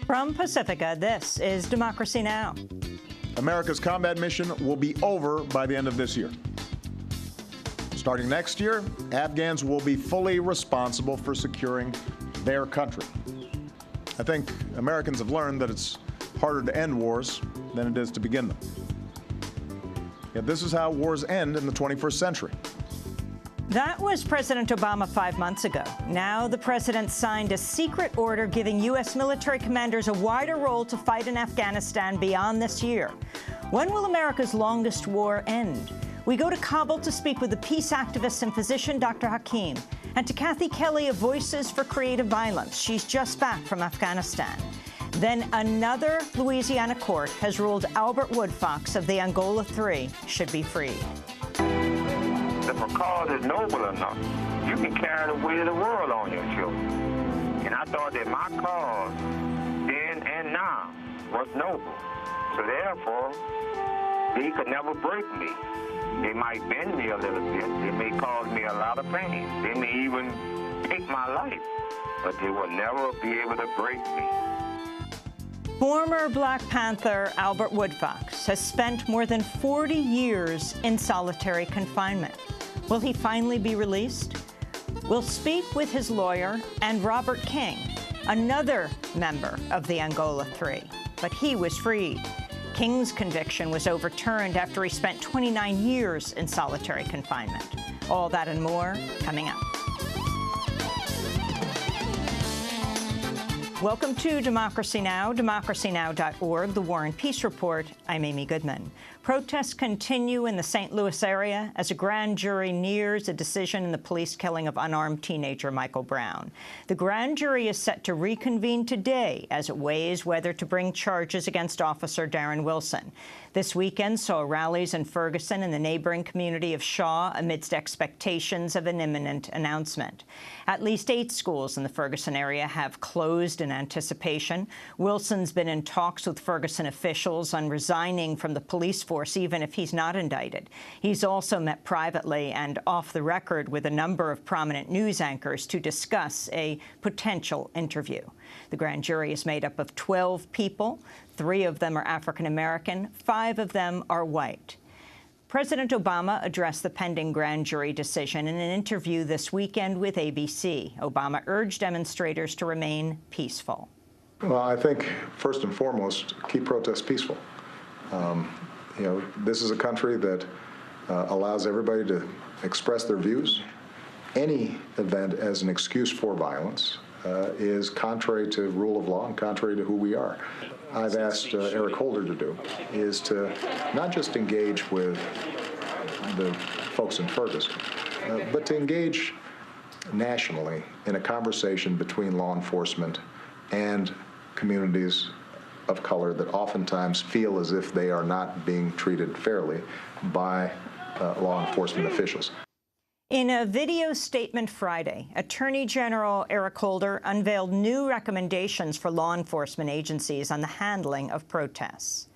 From Pacifica, this is Democracy Now! America's combat mission will be over by the end of this year. Starting next year, Afghans will be fully responsible for securing their country. I think Americans have learned that it's harder to end wars than it is to begin them. Yet this is how wars end in the 21st century. That was President Obama 5 months ago. Now the president signed a secret order giving U.S. military commanders a wider role to fight in Afghanistan beyond this year. When will America's longest war end? We go to Kabul to speak with the peace activist and physician Dr. Hakim, and to Kathy Kelly of Voices for Creative Violence. She's just back from Afghanistan. Then another Louisiana court has ruled Albert Woodfox of the Angola Three should be freed. If a cause is noble enough, you can carry the weight of the world on your shoulders. And I thought that my cause, then and now, was noble. So therefore, they could never break me. They might bend me a little bit. They may cause me a lot of pain. They may even take my life. But they will never be able to break me. Former Black Panther Albert Woodfox has spent more than 40 years in solitary confinement. Will he finally be released? We'll speak with his lawyer and Robert King, another member of the Angola Three, but he was freed. King's conviction was overturned after he spent 29 years in solitary confinement. All that and more coming up. Welcome to Democracy Now!, democracynow.org, The War and Peace Report. I'm Amy Goodman. Protests continue in the St. Louis area as a grand jury nears a decision in the police killing of unarmed teenager Michael Brown. The grand jury is set to reconvene today as it weighs whether to bring charges against Officer Darren Wilson. This weekend saw rallies in Ferguson and the neighboring community of Shaw amidst expectations of an imminent announcement. At least 8 schools in the Ferguson area have closed in anticipation. Wilson's been in talks with Ferguson officials on resigning from the police force, even if he's not indicted. He's also met privately and off the record with a number of prominent news anchors to discuss a potential interview. The grand jury is made up of 12 people. 3 of them are African-American, 5 of them are white. President Obama addressed the pending grand jury decision in an interview this weekend with ABC. Obama urged demonstrators to remain peaceful. Well, I think, first and foremost, keep protests peaceful. This is a country that allows everybody to express their views. Any event as an excuse for violence is contrary to rule of law and contrary to who we are. I've asked Eric Holder to do is to not just engage with the folks in Ferguson, but to engage nationally in a conversation between law enforcement and communities of color that oftentimes feel as if they are not being treated fairly by law enforcement officials. In a video statement Friday, Attorney General Eric Holder unveiled new recommendations for law enforcement agencies on the handling of protests.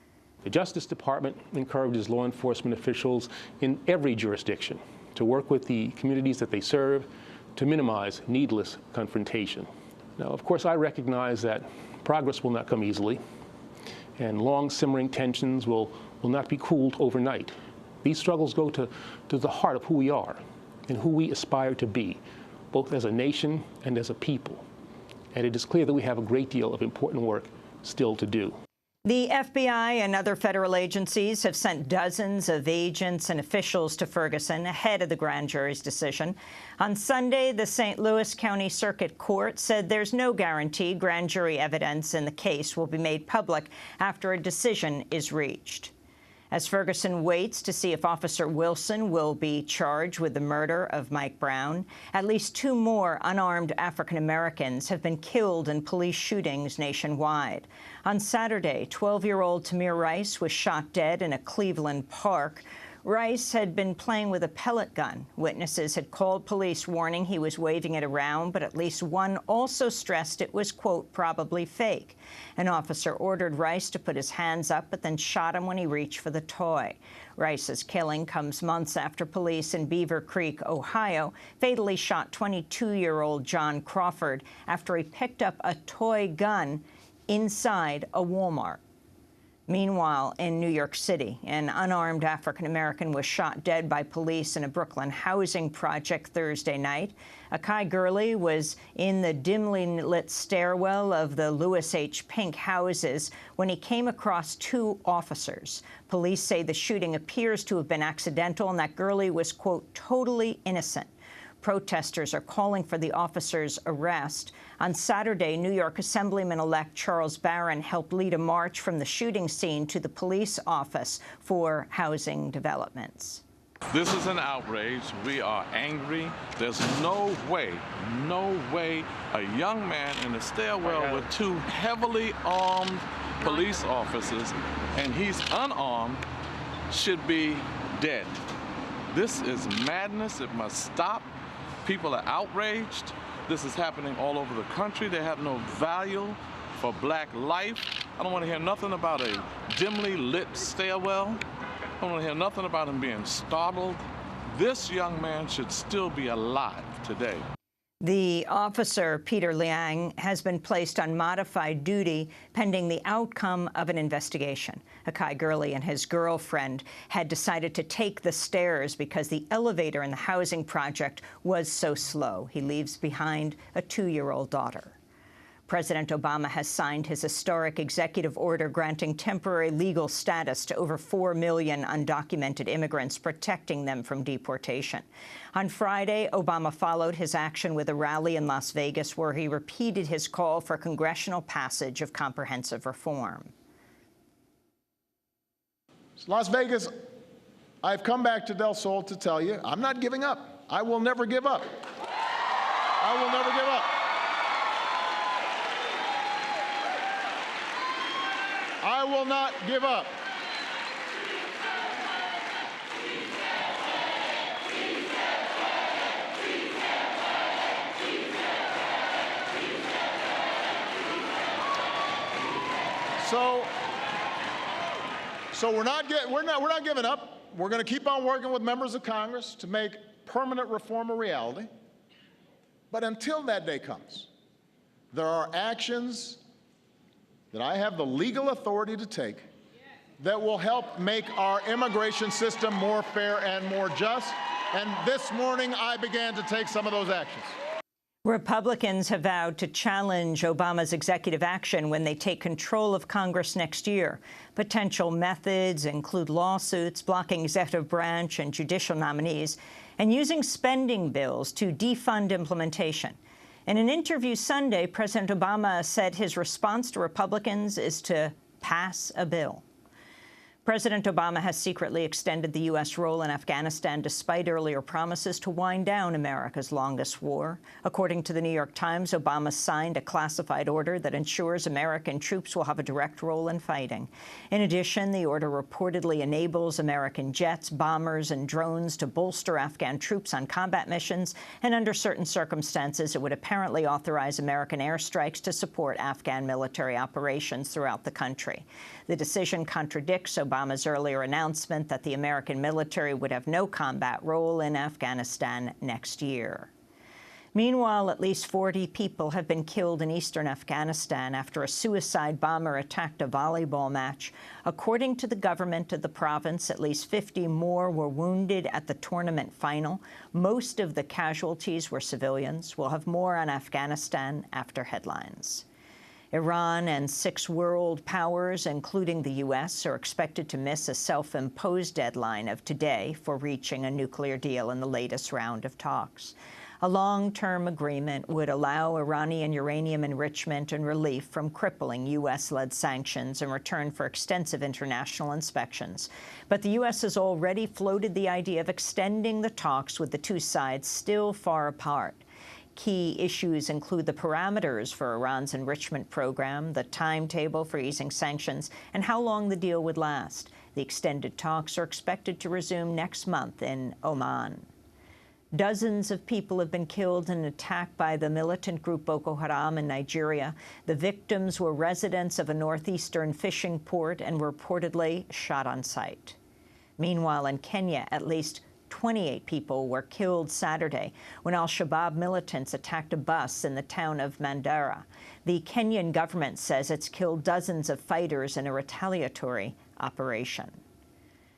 The Justice Department encourages law enforcement officials in every jurisdiction to work with the communities that they serve to minimize needless confrontation. Now, of course, I recognize that progress will not come easily, and long simmering tensions will not be cooled overnight. These struggles go to the heart of who we are and who we aspire to be, both as a nation and as a people. And it is clear that we have a great deal of important work still to do. The FBI and other federal agencies have sent dozens of agents and officials to Ferguson ahead of the grand jury's decision. On Sunday, the St. Louis County Circuit Court said there's no guarantee grand jury evidence in the case will be made public after a decision is reached. As Ferguson waits to see if Officer Wilson will be charged with the murder of Mike Brown, at least 2 more unarmed African-Americans have been killed in police shootings nationwide. On Saturday, 12-year-old Tamir Rice was shot dead in a Cleveland park. Rice had been playing with a pellet gun. Witnesses had called police warning he was waving it around, but at least one also stressed it was, quote, probably fake. An officer ordered Rice to put his hands up, but then shot him when he reached for the toy. Rice's killing comes months after police in Beaver Creek, Ohio, fatally shot 22-year-old John Crawford after he picked up a toy gun inside a Walmart. Meanwhile, in New York City, an unarmed African-American was shot dead by police in a Brooklyn housing project Thursday night. Akai Gurley was in the dimly lit stairwell of the Louis H. Pink houses when he came across two officers. Police say the shooting appears to have been accidental and that Gurley was, quote, totally innocent. Protesters are calling for the officer's arrest. On Saturday, New York Assemblyman-elect Charles Barron helped lead a march from the shooting scene to the police office for housing developments. This is an outrage. We are angry. There's no way a young man in a stairwell with two heavily armed police officers, and he's unarmed, should be dead. This is madness. It must stop. People are outraged. This is happening all over the country. They have no value for black life. I don't want to hear nothing about a dimly lit stairwell. I don't want to hear nothing about him being startled. This young man should still be alive today. The officer, Peter Liang, has been placed on modified duty pending the outcome of an investigation. Akai Gurley and his girlfriend had decided to take the stairs because the elevator in the housing project was so slow. He leaves behind a 2-year-old daughter. President Obama has signed his historic executive order granting temporary legal status to over 4 million undocumented immigrants, protecting them from deportation. On Friday, Obama followed his action with a rally in Las Vegas where he repeated his call for congressional passage of comprehensive reform. Las Vegas, I've come back to Del Sol to tell you, I'm not giving up. I will never give up. I will never give up. I will not give up. So we're not giving up. We're going to keep on working with members of Congress to make permanent reform a reality. But until that day comes, there are actions that I have the legal authority to take that will help make our immigration system more fair and more just. And this morning, I began to take some of those actions. Republicans have vowed to challenge Obama's executive action when they take control of Congress next year. Potential methods include lawsuits, blocking executive branch and judicial nominees, and using spending bills to defund implementation. In an interview Sunday, President Obama said his response to Republicans is to pass a bill. President Obama has secretly extended the U.S. role in Afghanistan despite earlier promises to wind down America's longest war. According to the New York Times, Obama signed a classified order that ensures American troops will have a direct role in fighting. In addition, the order reportedly enables American jets, bombers, and drones to bolster Afghan troops on combat missions, and under certain circumstances, it would apparently authorize American airstrikes to support Afghan military operations throughout the country. The decision contradicts Obama's earlier announcement that the American military would have no combat role in Afghanistan next year. Meanwhile, at least 40 people have been killed in eastern Afghanistan after a suicide bomber attacked a volleyball match. According to the government of the province, at least 50 more were wounded at the tournament final. Most of the casualties were civilians. We'll have more on Afghanistan after headlines. Iran and 6 world powers, including the U.S., are expected to miss a self-imposed deadline of today for reaching a nuclear deal in the latest round of talks. A long-term agreement would allow Iranian uranium enrichment and relief from crippling U.S.-led sanctions in return for extensive international inspections. But the U.S. has already floated the idea of extending the talks with the two sides still far apart. Key issues include the parameters for Iran's enrichment program, the timetable for easing sanctions, and how long the deal would last. The extended talks are expected to resume next month in Oman. Dozens of people have been killed in an attack by the militant group Boko Haram in Nigeria. The victims were residents of a northeastern fishing port and were reportedly shot on sight. Meanwhile, in Kenya, at least 28 people were killed Saturday when al-Shabaab militants attacked a bus in the town of Mandera. The Kenyan government says it's killed dozens of fighters in a retaliatory operation.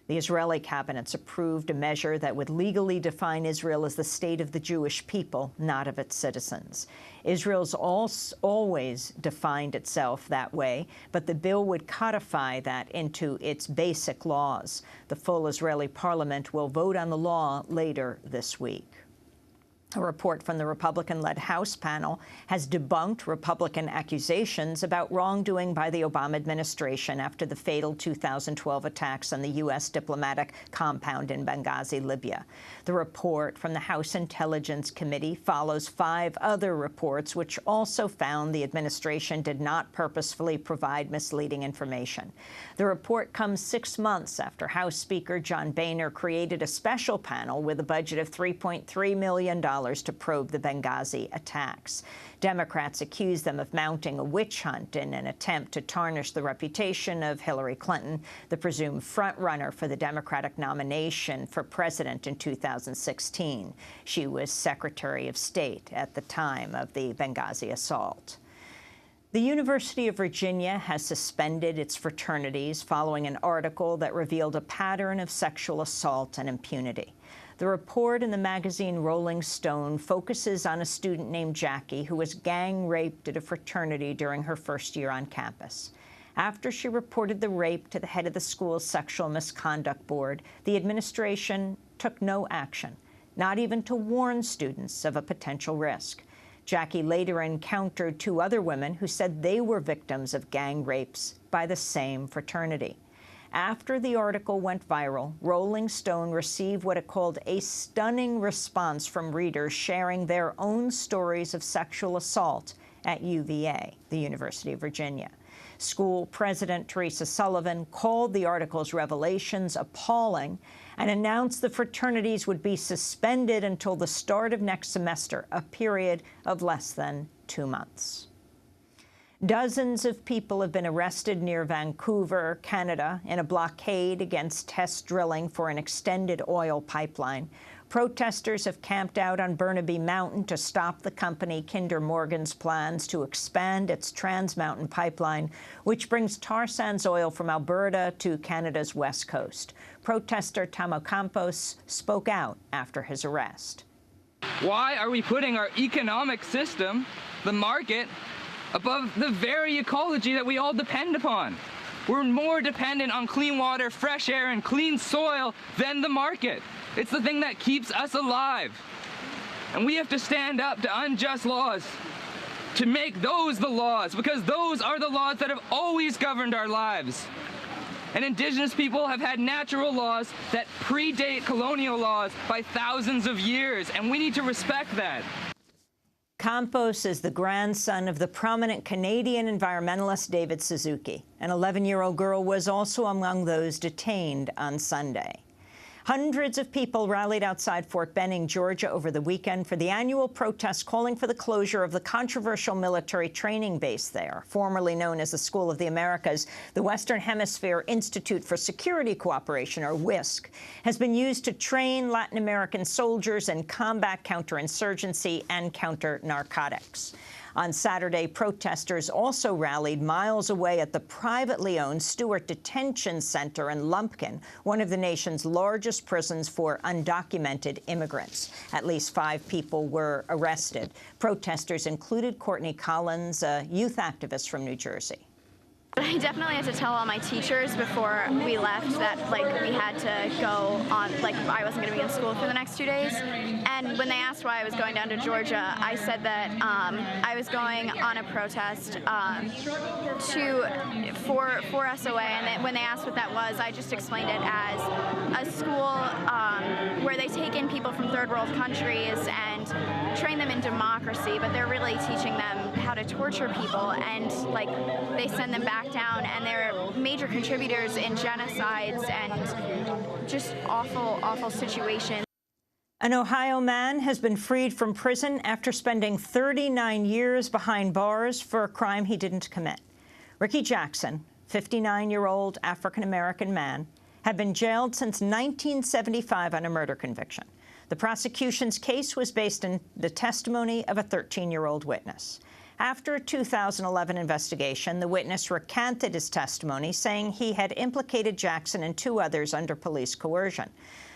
The Israeli cabinet's approved a measure that would legally define Israel as the state of the Jewish people, not of its citizens. Israel's always defined itself that way, but the bill would codify that into its basic laws. The full Israeli parliament will vote on the law later this week. A report from the Republican-led House panel has debunked Republican accusations about wrongdoing by the Obama administration after the fatal 2012 attacks on the U.S. diplomatic compound in Benghazi, Libya. The report from the House Intelligence Committee follows 5 other reports which also found the administration did not purposefully provide misleading information. The report comes 6 months after House Speaker John Boehner created a special panel with a budget of $3.3 million to probe the Benghazi attacks. Democrats accuse them of mounting a witch hunt in an attempt to tarnish the reputation of Hillary Clinton, the presumed frontrunner for the Democratic nomination for president in 2016. She was Secretary of State at the time of the Benghazi assault. The University of Virginia has suspended its fraternities following an article that revealed a pattern of sexual assault and impunity. The report in the magazine Rolling Stone focuses on a student named Jackie who was gang raped at a fraternity during her first year on campus. After she reported the rape to the head of the school's sexual misconduct board, the administration took no action, not even to warn students of a potential risk. Jackie later encountered 2 other women who said they were victims of gang rapes by the same fraternity. After the article went viral, Rolling Stone received what it called a stunning response from readers sharing their own stories of sexual assault at UVA, the University of Virginia. School President Teresa Sullivan called the article's revelations appalling and announced the fraternities would be suspended until the start of next semester, a period of less than 2 months. Dozens of people have been arrested near Vancouver, Canada, in a blockade against test drilling for an extended oil pipeline. Protesters have camped out on Burnaby Mountain to stop the company Kinder Morgan's plans to expand its Trans Mountain pipeline, which brings tar sands oil from Alberta to Canada's west coast. Protester Tamo Campos spoke out after his arrest. Why are we putting our economic system, the market, above the very ecology that we all depend upon? We're more dependent on clean water, fresh air, and clean soil than the market. It's the thing that keeps us alive. And we have to stand up to unjust laws, to make those the laws, because those are the laws that have always governed our lives. And Indigenous people have had natural laws that predate colonial laws by thousands of years, and we need to respect that. Campos is the grandson of the prominent Canadian environmentalist David Suzuki. An 11-year-old girl was also among those detained on Sunday. Hundreds of people rallied outside Fort Benning, Georgia, over the weekend for the annual protest calling for the closure of the controversial military training base there. Formerly known as the School of the Americas, the Western Hemisphere Institute for Security Cooperation, or WISC, has been used to train Latin American soldiers in combat counterinsurgency and counter-narcotics. On Saturday, protesters also rallied miles away at the privately owned Stewart Detention Center in Lumpkin, one of the nation's largest prisons for undocumented immigrants. At least 5 people were arrested. Protesters included Courtney Collins, a youth activist from New Jersey. I definitely had to tell all my teachers before we left that, we had to go on, I wasn't going to be in school for the next 2 days. And when they asked why I was going down to Georgia, I said that I was going on a protest for SOA. And then when they asked what that was, I just explained it as a school where they take in people from third world countries and train them in democracy, but they're really teaching them how to torture people, and they send them back down, and they're major contributors in genocides and just awful, awful situations. An Ohio man has been freed from prison after spending 39 years behind bars for a crime he didn't commit. Ricky Jackson, 59-year-old African-American man, had been jailed since 1975 on a murder conviction. The prosecution's case was based on the testimony of a 13-year-old witness. After a 2011 investigation, the witness recanted his testimony, saying he had implicated Jackson and 2 others under police coercion.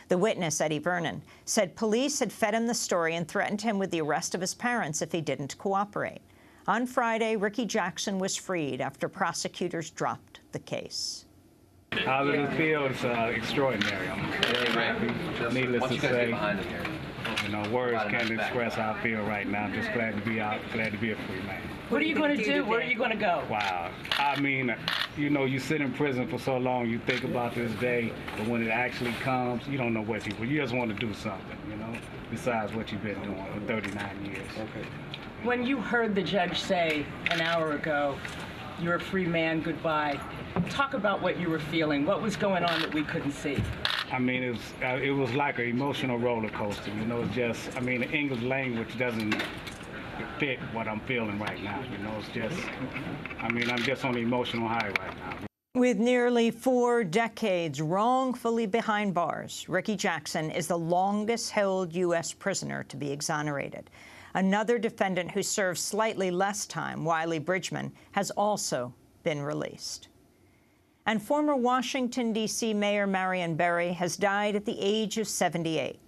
The witness, Eddie Vernon, said police had fed him the story and threatened him with the arrest of his parents if he didn't cooperate. On Friday, Ricky Jackson was freed after prosecutors dropped the case. How does it feel? It's extraordinary. I'm very happy. Needless to say, you know, words can't express how I feel right now. I'm just glad to be out, glad to be a free man. What are you going to do? Where are you going to go? Wow. I mean, you know, you sit in prison for so long, you think about this day, but when it actually comes, you don't know what you just want to do something, you know, besides what you've been doing for 39 years. Okay. When you heard the judge say an hour ago, you're a free man, goodbye, talk about what you were feeling. What was going on that we couldn't see? I mean, it was like an emotional roller coaster, you know. It's just, I mean, the English language doesn't fit what I'm feeling right now, you know. It's just, I mean, I'm just on the emotional high right now. With nearly 4 decades wrongfully behind bars, Ricky Jackson is the longest-held U.S. prisoner to be exonerated. Another defendant who served slightly less time, Wiley Bridgman, has also been released. And former Washington, D.C. Mayor Marion Barry has died at the age of 78.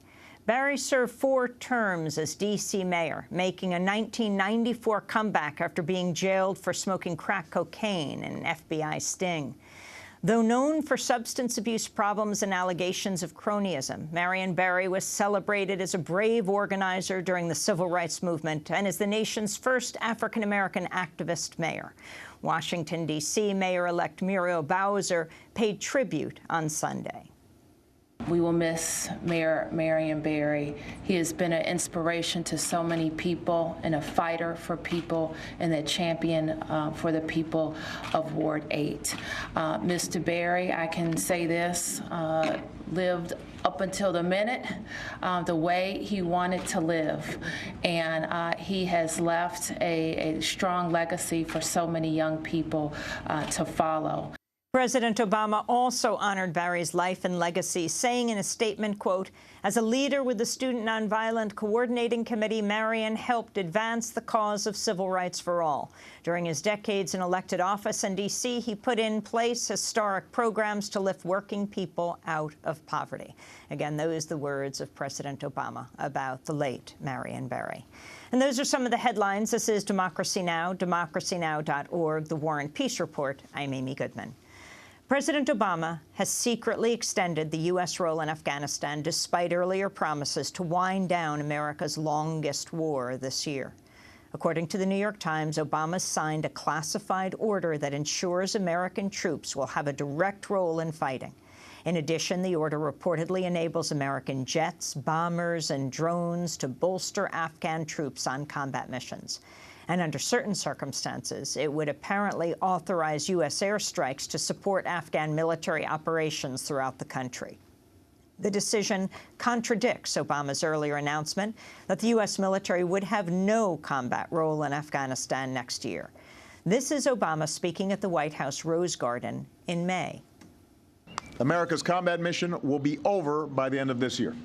Barry served 4 terms as D.C. mayor, making a 1994 comeback after being jailed for smoking crack cocaine in an FBI sting. Though known for substance abuse problems and allegations of cronyism, Marion Barry was celebrated as a brave organizer during the civil rights movement and is the nation's first African-American activist mayor. Washington, D.C. Mayor-elect Muriel Bowser paid tribute on Sunday. We will miss Mayor Marion Barry. He has been an inspiration to so many people and a fighter for people and a champion for the people of Ward 8. Mr. Barry, I can say this, lived up until the minute the way he wanted to live. And he has left a strong legacy for so many young people to follow. President Obama also honored Barry's life and legacy, saying in a statement, quote, "As a leader with the Student Nonviolent Coordinating Committee, Marion helped advance the cause of civil rights for all. During his decades in elected office in D.C., he put in place historic programs to lift working people out of poverty." Again, those are the words of President Obama about the late Marion Barry. And those are some of the headlines. This is Democracy Now!, democracynow.org, The War and Peace Report. I'm Amy Goodman. President Obama has secretly extended the U.S. role in Afghanistan despite earlier promises to wind down America's longest war this year. According to the New York Times, Obama signed a classified order that ensures American troops will have a direct role in fighting. In addition, the order reportedly enables American jets, bombers, and drones to bolster Afghan troops on combat missions. And under certain circumstances, it would apparently authorize U.S. airstrikes to support Afghan military operations throughout the country. The decision contradicts Obama's earlier announcement that the U.S. military would have no combat role in Afghanistan next year. This is Obama speaking at the White House Rose Garden in May. America's combat mission will be over by the end of this year.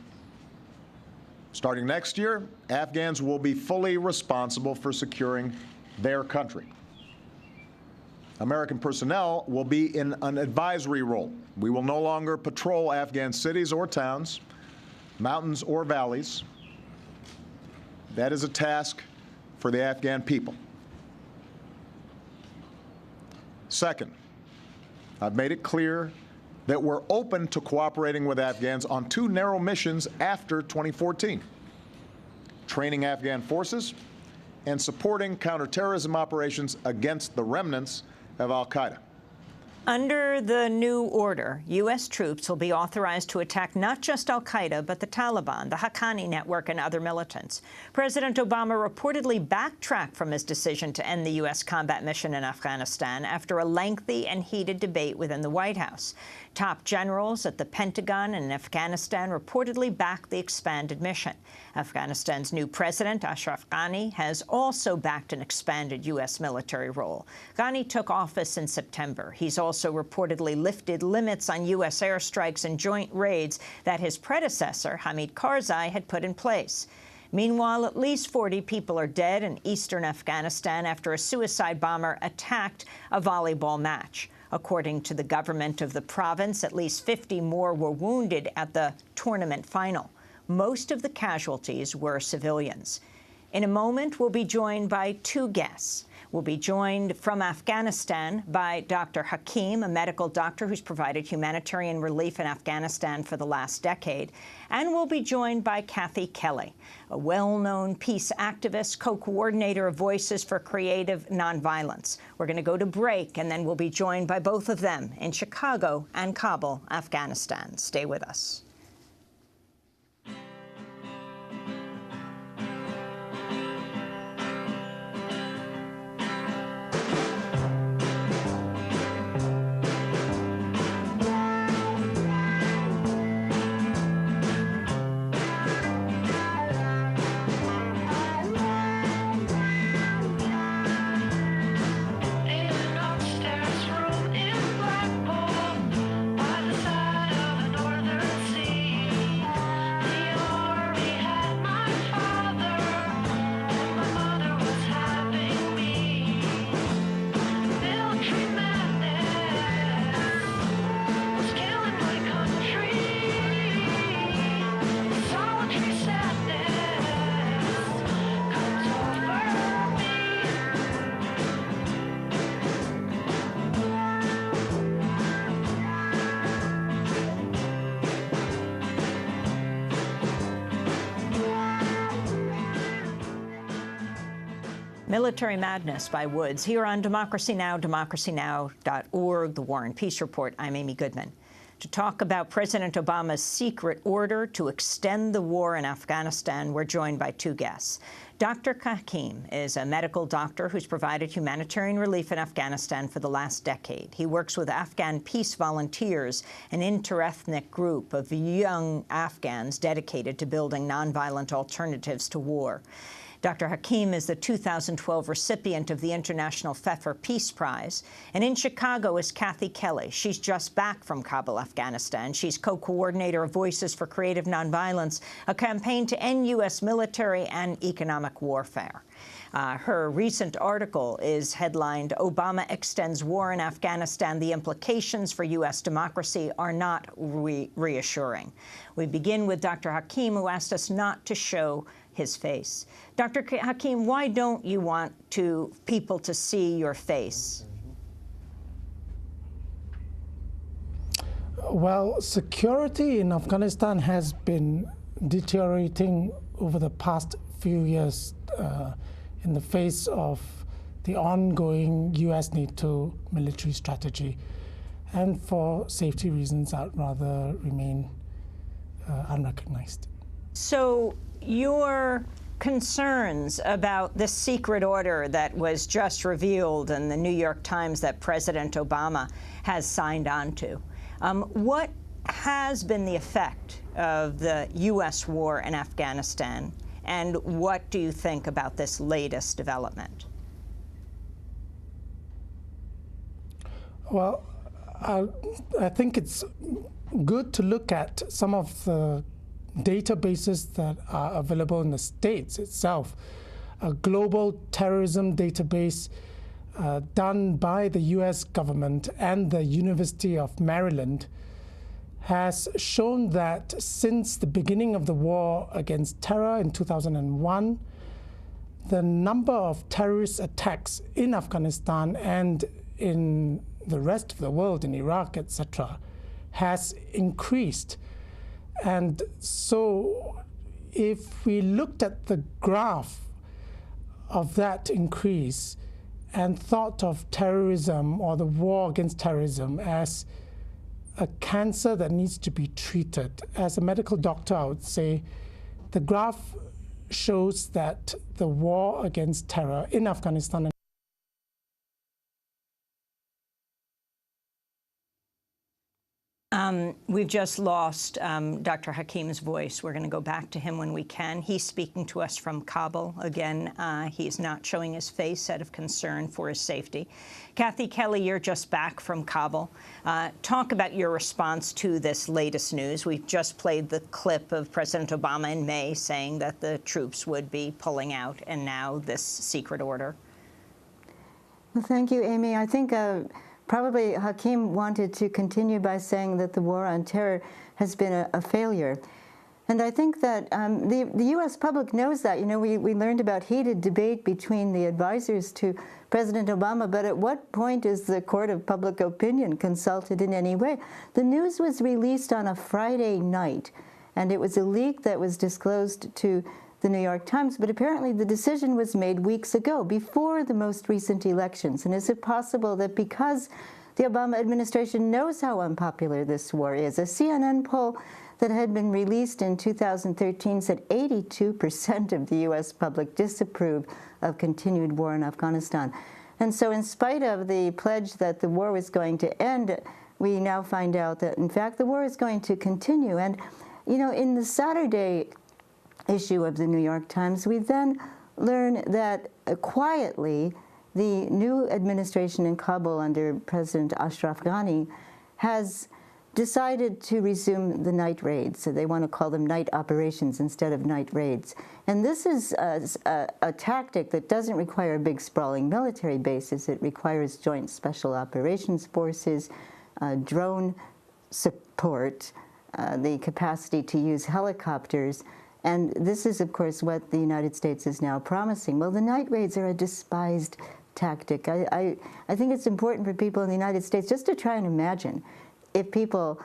Starting next year, Afghans will be fully responsible for securing their country. American personnel will be in an advisory role. We will no longer patrol Afghan cities or towns, mountains or valleys. That is a task for the Afghan people. Second, I've made it clear that we're open to cooperating with Afghans on 2 narrow missions after 2014, training Afghan forces and supporting counterterrorism operations against the remnants of al-Qaeda. Under the new order, U.S. troops will be authorized to attack not just al-Qaeda, but the Taliban, the Haqqani network, and other militants. President Obama reportedly backtracked from his decision to end the U.S. combat mission in Afghanistan after a lengthy and heated debate within the White House. Top generals at the Pentagon and Afghanistan reportedly backed the expanded mission. Afghanistan's new president, Ashraf Ghani, has also backed an expanded U.S. military role. Ghani took office in September. He's also also reportedly lifted limits on U.S. airstrikes and joint raids that his predecessor, Hamid Karzai, had put in place. Meanwhile, at least 40 people are dead in eastern Afghanistan after a suicide bomber attacked a volleyball match. According to the government of the province, at least 50 more were wounded at the tournament final. Most of the casualties were civilians. In a moment, we'll be joined by two guests. We'll be joined from Afghanistan by Dr. Hakim, a medical doctor who's provided humanitarian relief in Afghanistan for the last decade. And we'll be joined by Kathy Kelly, a well-known peace activist, co-coordinator of Voices for Creative Nonviolence. We're going to go to break, and then we'll be joined by both of them in Chicago and Kabul, Afghanistan. Stay with us. Military Madness by Woods, here on Democracy Now!, democracynow.org, The War and Peace Report. I'm Amy Goodman. To talk about President Obama's secret order to extend the war in Afghanistan, we're joined by two guests. Dr. Hakim is a medical doctor who's provided humanitarian relief in Afghanistan for the last decade. He works with Afghan Peace Volunteers, an interethnic group of young Afghans dedicated to building nonviolent alternatives to war. Dr. Hakim is the 2012 recipient of the International Pfeffer Peace Prize. And in Chicago is Kathy Kelly. She's just back from Kabul, Afghanistan. She's co-coordinator of Voices for Creative Nonviolence, a campaign to end U.S. military and economic warfare. Her recent article is headlined, "Obama Extends War in Afghanistan. The Implications for U.S. Democracy Are Not Reassuring." We begin with Dr. Hakim, who asked us not to show his face. Dr. Hakim, why don't you want people to see your face? Well, security in Afghanistan has been deteriorating over the past few years in the face of the ongoing U.S.-NATO military strategy. And for safety reasons, I'd rather remain unrecognized. So your concerns about the secret order that was just revealed in the New York Times that President Obama has signed on to, what has been the effect of the U.S. war in Afghanistan, and what do you think about this latest development? Well, I think it's good to look at some of the databases that are available in the States itself. A global terrorism database done by the U.S. government and the University of Maryland has shown that since the beginning of the war against terror in 2001, the number of terrorist attacks in Afghanistan and in the rest of the world, in Iraq, etc., has increased. And so if we looked at the graph of that increase and thought of terrorism or the war against terrorism as a cancer that needs to be treated, as a medical doctor, I would say the graph shows that the war against terror in Afghanistan We've just lost Dr. Hakim's voice. We're going to go back to him when we can. He's speaking to us from Kabul. Again, he's not showing his face out of concern for his safety. Kathy Kelly, you're just back from Kabul. Talk about your response to this latest news. We've just played the clip of President Obama in May saying that the troops would be pulling out, and now this secret order. Well, thank you, Amy. I think probably Hakim wanted to continue by saying that the war on terror has been a failure. And I think that the U.S. public knows that. You know, we learned about heated debate between the advisors to President Obama, but at what point is the court of public opinion consulted in any way? The news was released on a Friday night, and it was a leak that was disclosed to the New York Times, but apparently the decision was made weeks ago, before the most recent elections. And is it possible that because the Obama administration knows how unpopular this war is? A CNN poll that had been released in 2013 said 82% of the U.S. public disapproved of continued war in Afghanistan. And so in spite of the pledge that the war was going to end, we now find out that, in fact, the war is going to continue. And, you know, in the Saturday issue of the New York Times, we then learn that quietly the new administration in Kabul under President Ashraf Ghani has decided to resume the night raids. So they want to call them night operations instead of night raids. And this is a tactic that doesn't require big sprawling military bases. It requires joint special operations forces, drone support, the capacity to use helicopters. And this is, of course, what the United States is now promising. Well, the night raids are a despised tactic. I think it's important for people in the United States just to try and imagine if people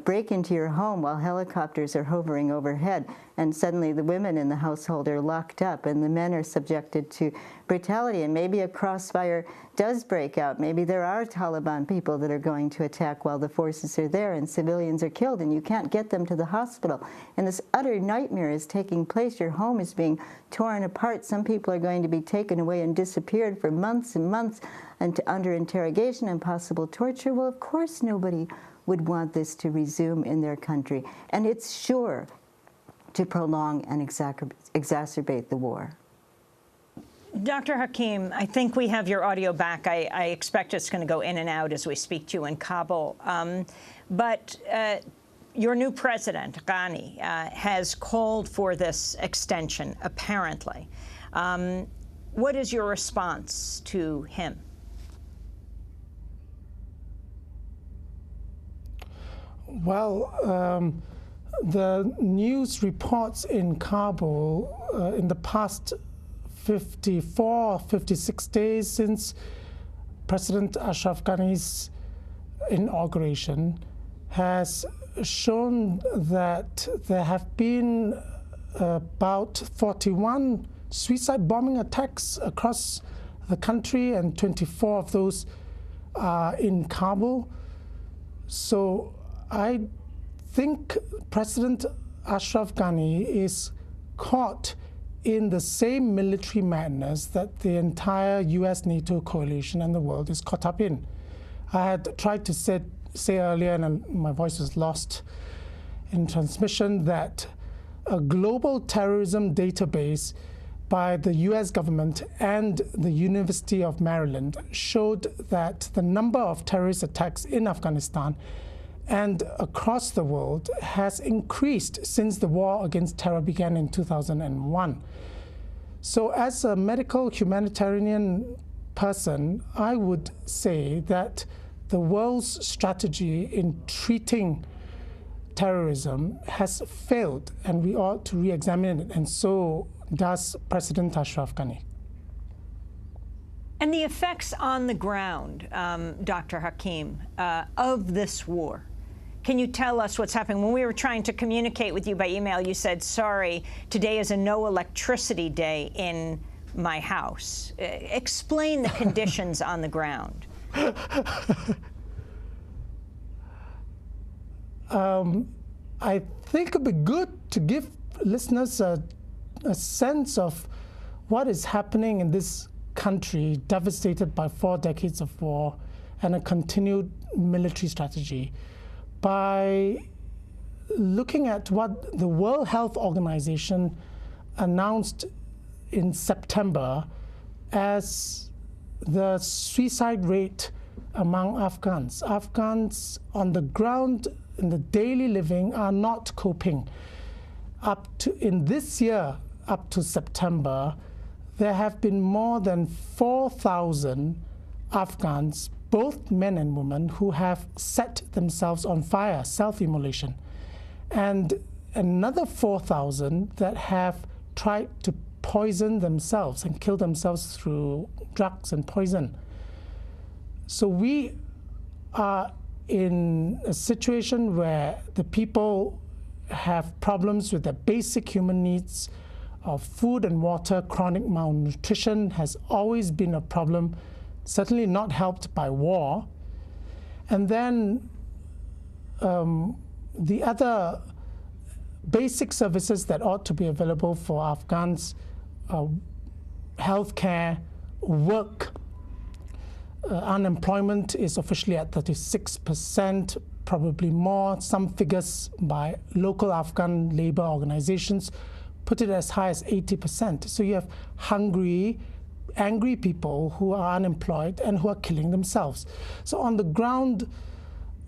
break into your home while helicopters are hovering overhead, and suddenly the women in the household are locked up and the men are subjected to brutality, and maybe a crossfire does break out. Maybe there are Taliban people that are going to attack while the forces are there, and civilians are killed, and you can't get them to the hospital. And this utter nightmare is taking place. Your home is being torn apart. Some people are going to be taken away and disappeared for months and months and under interrogation and possible torture. Well, of course nobody would want this to resume in their country. And it's sure to prolong and exacerbate the war. Dr. Hakim, I think we have your audio back. I expect it's going to go in and out as we speak to you in Kabul. But your new president, Ghani, has called for this extension, apparently. What is your response to him? Well, the news reports in Kabul in the past 54, 56 days since President Ashraf Ghani's inauguration has shown that there have been about 41 suicide bombing attacks across the country, and 24 of those are in Kabul. So I think President Ashraf Ghani is caught in the same military madness that the entire US NATO coalition and the world is caught up in. I had tried to say earlier, and my voice was lost in transmission, that a global terrorism database by the US government and the University of Maryland showed that the number of terrorist attacks in Afghanistan and across the world has increased since the war against terror began in 2001. So as a medical humanitarian person, I would say that the world's strategy in treating terrorism has failed, and we ought to re-examine it, and so does President Ashraf Ghani. And the effects on the ground, Dr. Hakim, of this war. Can you tell us what's happening? When we were trying to communicate with you by email, you said, sorry, today is a no electricity day in my house. Explain the conditions on the ground. I think it'd be good to give listeners a sense of what is happening in this country devastated by 4 decades of war and a continued military strategy. by looking at what the World Health Organization announced in September as the suicide rate among Afghans. Afghans on the ground in the daily living are not coping. In this year, up to September, there have been more than 4,000 Afghans, both men and women, who have set themselves on fire, self-immolation, and another 4,000 that have tried to poison themselves and kill themselves through drugs and poison. So we are in a situation where the people have problems with their basic human needs of food and water. Chronic malnutrition has always been a problem, certainly not helped by war. And then the other basic services that ought to be available for Afghans, healthcare, work. Unemployment is officially at 36%, probably more. Some figures by local Afghan labor organizations put it as high as 80%. So you have hungry, angry people who are unemployed and who are killing themselves. So on the ground,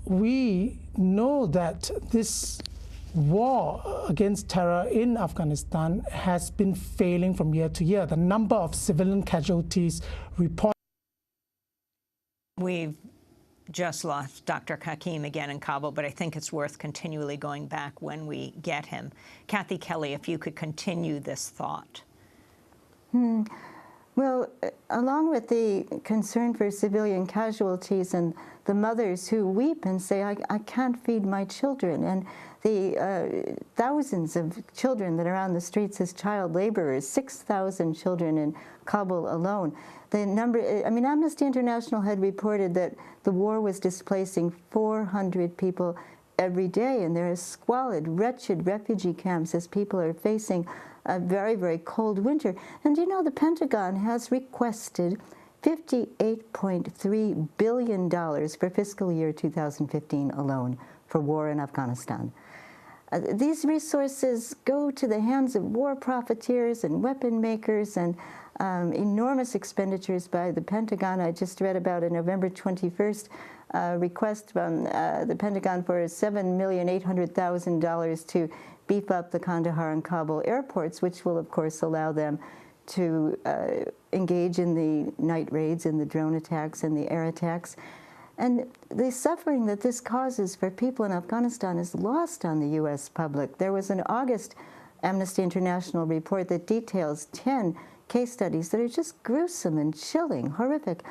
we know that this war against terror in Afghanistan has been failing from year to year. The number of civilian casualties reported. We've just lost Dr. Hakim again in Kabul, but I think it's worth continually going back when we get him. Kathy Kelly, if you could continue this thought. Well, along with the concern for civilian casualties and the mothers who weep and say, I can't feed my children, and the thousands of children that are on the streets as child laborers, 6,000 children in Kabul alone. The number, I mean, Amnesty International had reported that the war was displacing 400 people every day, and there are squalid, wretched refugee camps as people are facing a very, very cold winter. And you know, the Pentagon has requested $58.3 billion for fiscal year 2015 alone for war in Afghanistan. These resources go to the hands of war profiteers and weapon makers, and enormous expenditures by the Pentagon. I just read about a November 21st request from the Pentagon for $7,800,000 to beef up the Kandahar and Kabul airports, which will, of course, allow them to engage in the night raids and the drone attacks and the air attacks. And the suffering that this causes for people in Afghanistan is lost on the U.S. public. There was an August Amnesty International report that details 10 case studies that are just gruesome and chilling, horrific,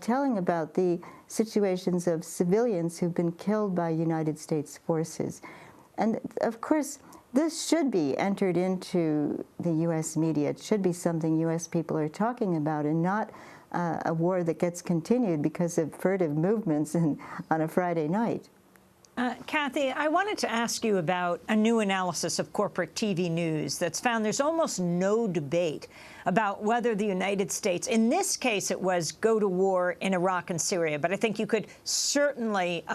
telling about the situations of civilians who've been killed by United States forces. And of course, this should be entered into the U.S. media. It should be something U.S. people are talking about, and not a war that gets continued because of furtive movements on a Friday night. Kathy, I wanted to ask you about a new analysis of corporate TV news that's found there's almost no debate about whether the United States, in this case it was go to war in Iraq and Syria, but I think you could certainly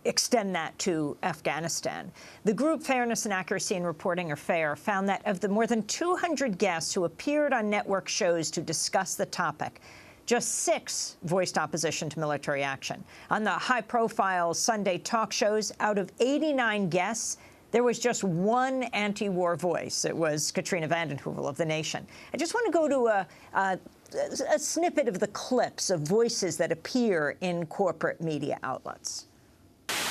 extend that to Afghanistan. The group Fairness and Accuracy in Reporting, or FAIR, found that of the more than 200 guests who appeared on network shows to discuss the topic, just 6 voiced opposition to military action. On the high-profile Sunday talk shows, out of 89 guests, there was just one anti-war voice. It was Katrina vanden Heuvel of The Nation. I just want to go to a snippet of the clips of voices that appear in corporate media outlets.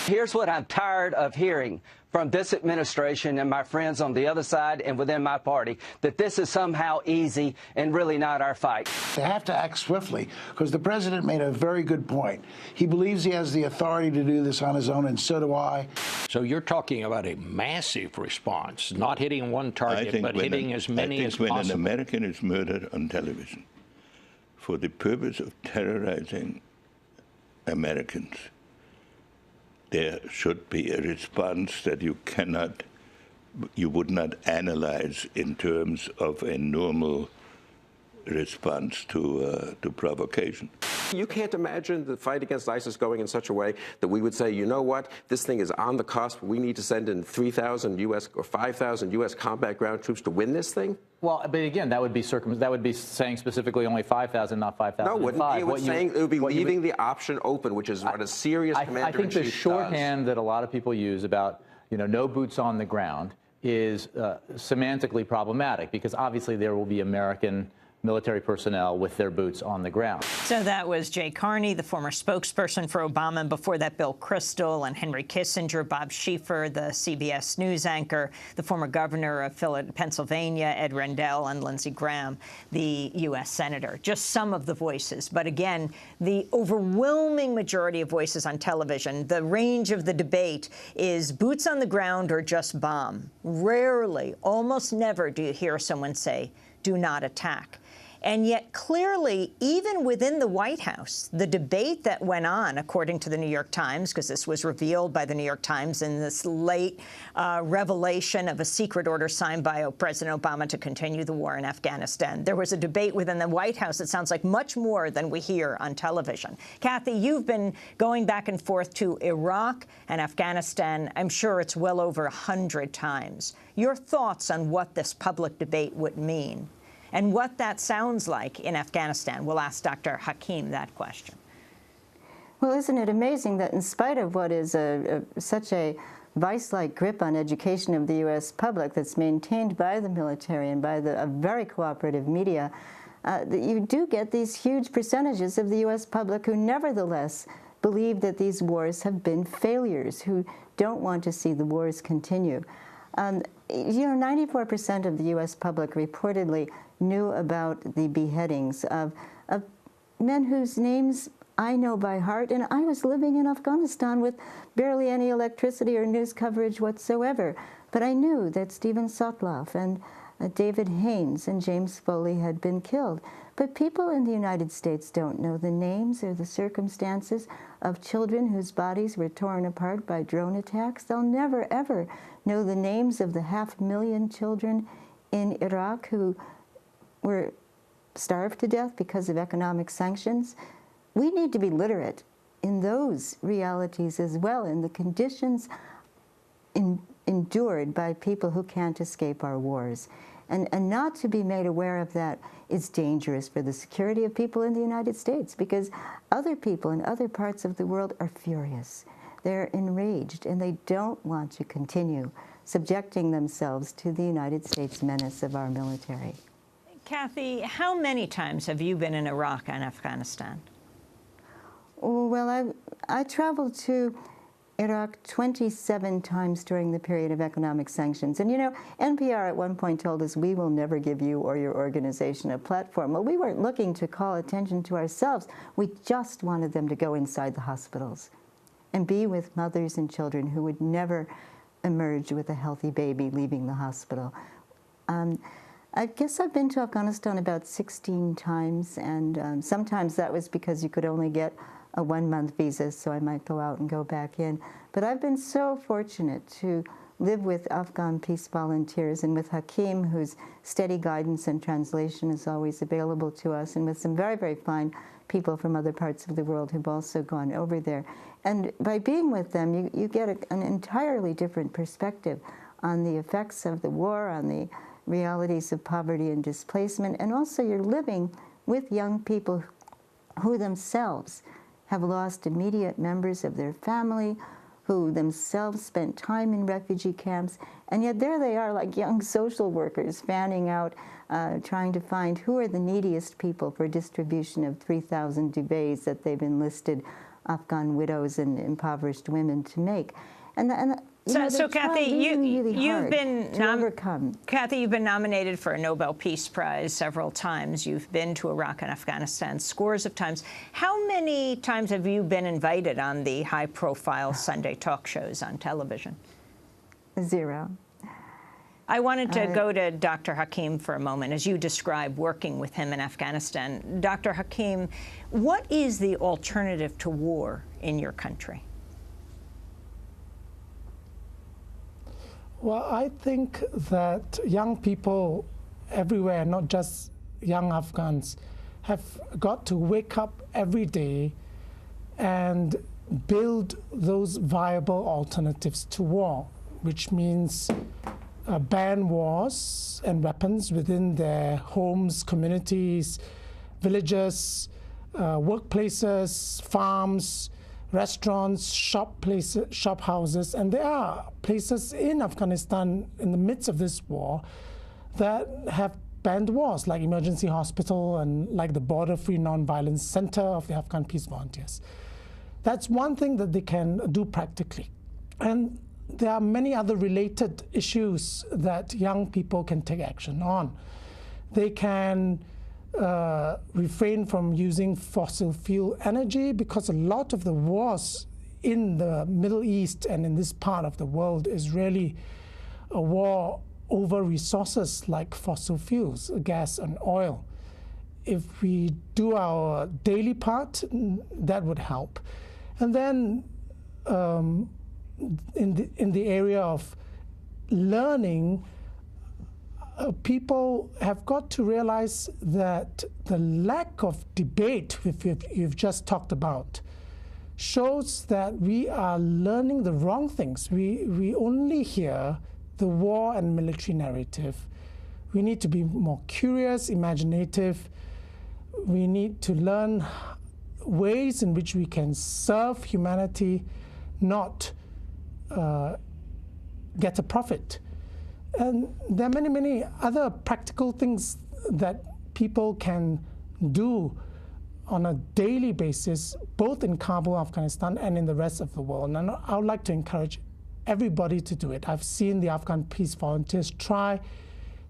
Here's what I'm tired of hearing from this administration and my friends on the other side and within my party, that this is somehow easy and really not our fight. They have to act swiftly, because the president made a very good point. He believes he has the authority to do this on his own, and so do I. So you're talking about a massive response, not hitting one target, but hitting as many as possible. When an American is murdered on television for the purpose of terrorizing Americans, there should be a response that you would not analyze in terms of a normal response to provocation. You can't imagine the fight against ISIS going in such a way that we would say, you know what, this thing is on the cusp. We need to send in 3,000 U.S. or 5,000 U.S. combat ground troops to win this thing? Well, but again, that would be saying specifically only 5,000, not 5,000. No, it would be leaving the option open, which is what a serious commander-in-chief I think the shorthand that a lot of people use about, no boots on the ground is semantically problematic, because obviously there will be American military personnel with their boots on the ground. So that was Jay Carney, the former spokesperson for Obama, and before that Bill Kristol and Henry Kissinger, Bob Schieffer, the CBS News anchor, the former governor of Pennsylvania, Ed Rendell, and Lindsey Graham, the U.S. senator. Just some of the voices. But again, the overwhelming majority of voices on television, the range of the debate is boots on the ground or just bomb. Rarely, almost never do you hear someone say, do not attack. And yet, clearly, even within the White House, the debate that went on, according to the New York Times, because this was revealed by the New York Times in this late revelation of a secret order signed by President Obama to continue the war in Afghanistan. There was a debate within the White House that sounds like much more than we hear on television. Kathy, you've been going back and forth to Iraq and Afghanistan. I'm sure it's well over 100 times. Your thoughts on what this public debate would mean and what that sounds like in Afghanistan? We'll ask Dr. Hakim that question. Well, isn't it amazing that in spite of what is such a vice-like grip on education of the U.S. public that's maintained by the military and by a very cooperative media, that you do get these huge percentages of the U.S. public who nevertheless believe that these wars have been failures, who don't want to see the wars continue. 94% of the U.S. public reportedly knew about the beheadings of men whose names I know by heart, and I was living in Afghanistan with barely any electricity or news coverage whatsoever. But I knew that Stephen Sotloff and David Haynes and James Foley had been killed. But people in the United States don't know the names or the circumstances of children whose bodies were torn apart by drone attacks. They'll never, ever know the names of the 500,000 children in Iraq who were starved to death because of economic sanctions. We need to be literate in those realities as well, in the conditions endured by people who can't escape our wars. And not to be made aware of that is dangerous for the security of people in the United States, because other people in other parts of the world are furious. They're enraged, and they don't want to continue subjecting themselves to the United States menace of our military. Kathy, how many times have you been in Iraq and Afghanistan? Well, I traveled to Iraq 27 times during the period of economic sanctions. And NPR at one point told us, we will never give you or your organization a platform. Well, we weren't looking to call attention to ourselves. We just wanted them to go inside the hospitals and be with mothers and children who would never emerge with a healthy baby leaving the hospital. I guess I've been to Afghanistan about 16 times, and sometimes that was because you could only get a 1-month visa, so I might go out and go back in. But I've been so fortunate to live with Afghan peace volunteers and with Hakim, whose steady guidance and translation is always available to us, and with some very, very fine people from other parts of the world who've also gone over there. And by being with them, you get an entirely different perspective on the effects of the war, on the realities of poverty and displacement, and also you're living with young people who themselves have lost immediate members of their family, who themselves spent time in refugee camps, and yet there they are like young social workers fanning out, trying to find who are the neediest people for distribution of 3,000 duvets that they've enlisted Afghan widows and impoverished women to make. So Kathy, you've been overcome. Kathy, you've been nominated for a Nobel Peace Prize several times. You've been to Iraq and Afghanistan scores of times. How many times have you been invited on the high-profile Sunday talk shows on television? 0. I wanted to go to Dr. Hakim for a moment, as you describe working with him in Afghanistan. Dr. Hakim, what is the alternative to war in your country? Well, I think that young people everywhere, not just young Afghans have got to wake up every day and build those viable alternatives to war, which means ban wars and weapons within their homes, communities, villages, workplaces, farms, restaurants, shop houses. And there are places in Afghanistan in the midst of this war that have banned wars, like Emergency Hospital and like the Border Free Nonviolence Center of the Afghan Peace Volunteers. That's one thing that they can do practically. And there are many other related issues that young people can take action on. They can refrain from using fossil fuel energy, because a lot of the wars in the Middle East and in this part of the world is really a war over resources like fossil fuels, gas and oil. If we do our daily part, that would help. And then in the area of learning, people have got to realize that the lack of debate you've just talked about shows that we are learning the wrong things. We only hear the war and military narrative. We need to be more curious, imaginative. We need to learn ways in which we can serve humanity, not get a profit. And there are many, many other practical things that people can do on a daily basis, both in Kabul, Afghanistan, and in the rest of the world. And I would like to encourage everybody to do it. I've seen the Afghan Peace Volunteers try,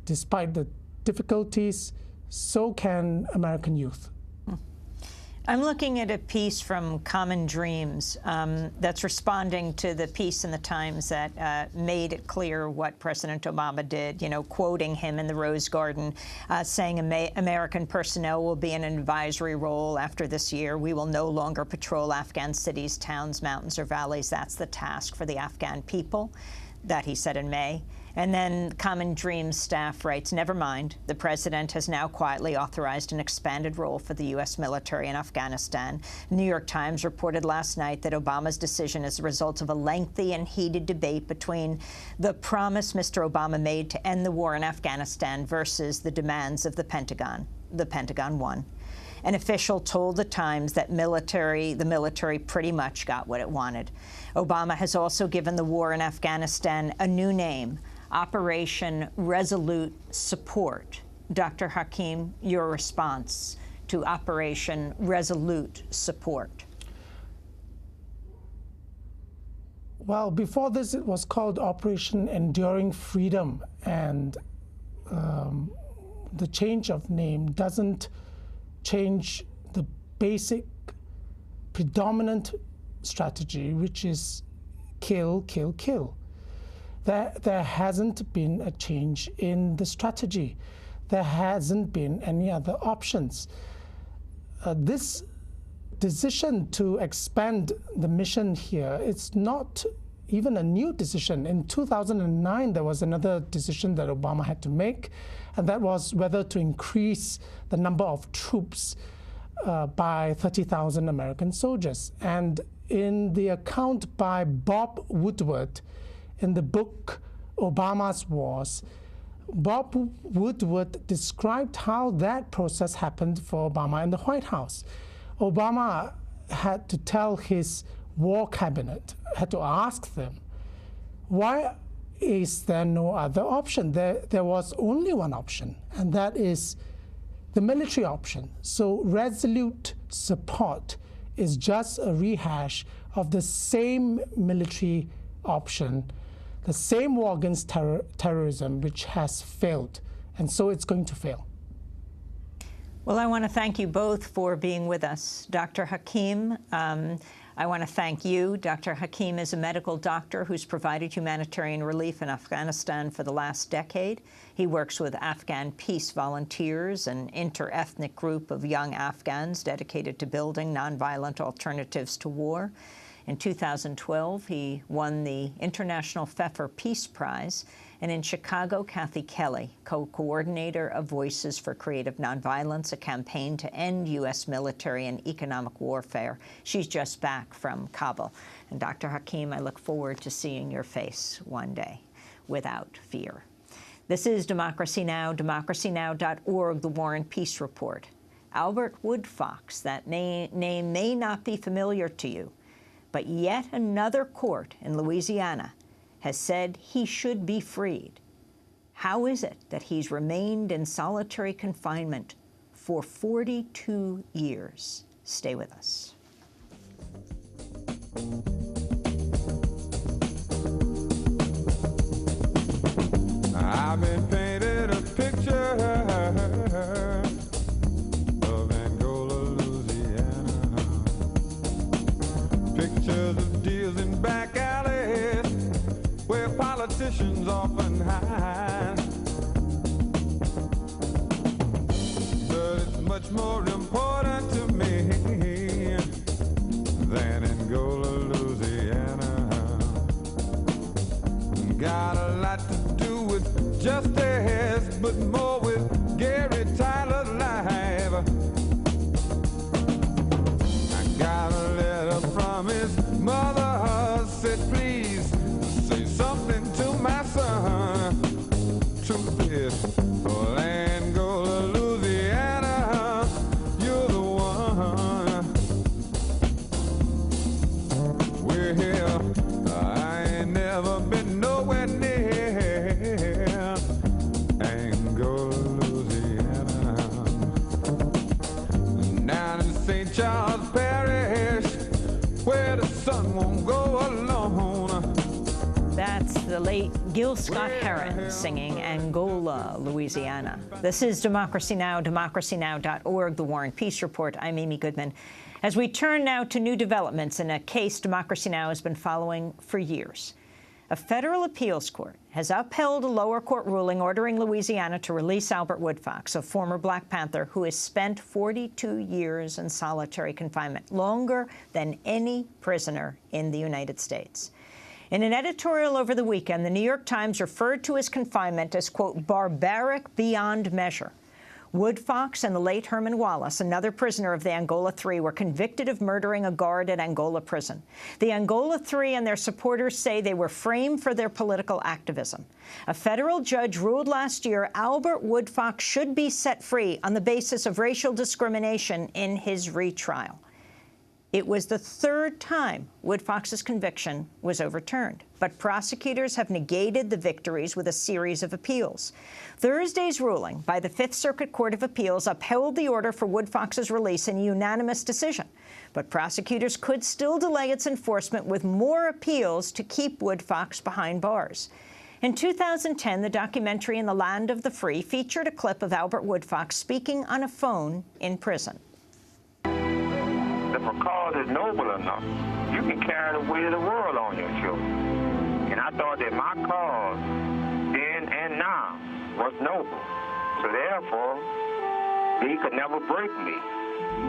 despite the difficulties. So can American youth. I'm looking at a piece from Common Dreams that's responding to the piece in the Times that made it clear what President Obama did, quoting him in the Rose Garden, saying American personnel will be in an advisory role after this year. We will no longer patrol Afghan cities, towns, mountains, or valleys. That's the task for the Afghan people. That he said in May. And then Common Dreams staff writes, never mind, the president has now quietly authorized an expanded role for the U.S. military in Afghanistan. The New York Times reported last night that Obama's decision is a result of a lengthy and heated debate between the promise Mr. Obama made to end the war in Afghanistan versus the demands of the Pentagon. The Pentagon won. An official told the Times that the military pretty much got what it wanted. Obama has also given the war in Afghanistan a new name, Operation Resolute Support. Dr. Hakim, your response to Operation Resolute Support? Well, before this, it was called Operation Enduring Freedom, and the change of name doesn't change the basic, predominant strategy, which is kill, kill, kill. There hasn't been a change in the strategy. There hasn't been any other options. This decision to expand the mission here, it's not even a new decision. In 2009, there was another decision that Obama had to make, and that was whether to increase the number of troops by 30,000 American soldiers. And in the account by Bob Woodward in the book Obama's Wars, Bob Woodward described how that process happened for Obama in the White House. Obama had to tell his war cabinet, had to ask them, why is there no other option? There was only one option, and that is the military option. So resolute support is just a rehash of the same military option, the same war against terrorism, which has failed, and so it's going to fail. Well, I want to thank you both for being with us. Dr. Hakim, I want to thank you. Dr. Hakim is a medical doctor who's provided humanitarian relief in Afghanistan for the last decade. He works with Afghan Peace Volunteers, an inter-ethnic group of young Afghans dedicated to building nonviolent alternatives to war. In 2012, he won the International Pfeffer Peace Prize. And in Chicago, Kathy Kelly, co-coordinator of Voices for Creative Nonviolence, a campaign to end U.S. military and economic warfare. She's just back from Kabul. And Dr. Hakim, I look forward to seeing your face one day without fear. This is Democracy Now!, democracynow.org, the War and Peace Report. Albert Woodfox, that name may not be familiar to you, but yet another court in Louisiana has said he should be freed. How is it that he's remained in solitary confinement for 42 years? Stay with us. I've been painted a picture of Angola, Louisiana. Pictures of deals in back alleys where politicians often hide. But it's much more important to me than Angola, Louisiana. Got a lot to do with justice, but more with Gary Tyler's life. I got a letter from his mother, said please say something to my son. Truth is, for Angola, Louisiana, you're the one. We're here, I ain't never been nowhere near Angola, Louisiana. Down in St. Charles Parish, where the sun won't go alone. That's the late Gil Scott-Heron singing Angola, Louisiana. This is Democracy Now!, democracynow.org, the War and Peace Report. I'm Amy Goodman. As we turn now to new developments in a case Democracy Now! Has been following for years. A federal appeals court has upheld a lower court ruling ordering Louisiana to release Albert Woodfox, a former Black Panther who has spent 42 years in solitary confinement, longer than any prisoner in the United States. In an editorial over the weekend, the New York Times referred to his confinement as, quote, barbaric beyond measure. Woodfox and the late Herman Wallace, another prisoner of the Angola Three, were convicted of murdering a guard at Angola prison. The Angola Three and their supporters say they were framed for their political activism. A federal judge ruled last year Albert Woodfox should be set free on the basis of racial discrimination in his retrial. It was the third time Woodfox's conviction was overturned, but prosecutors have negated the victories with a series of appeals. Thursday's ruling by the Fifth Circuit Court of Appeals upheld the order for Woodfox's release in a unanimous decision, but prosecutors could still delay its enforcement with more appeals to keep Woodfox behind bars. In 2010, the documentary In the Land of the Free featured a clip of Albert Woodfox speaking on a phone in prison. If a cause is noble enough, you can carry the weight of the world on your shoulders. And I thought that my cause, then and now, was noble. So therefore, he could never break me.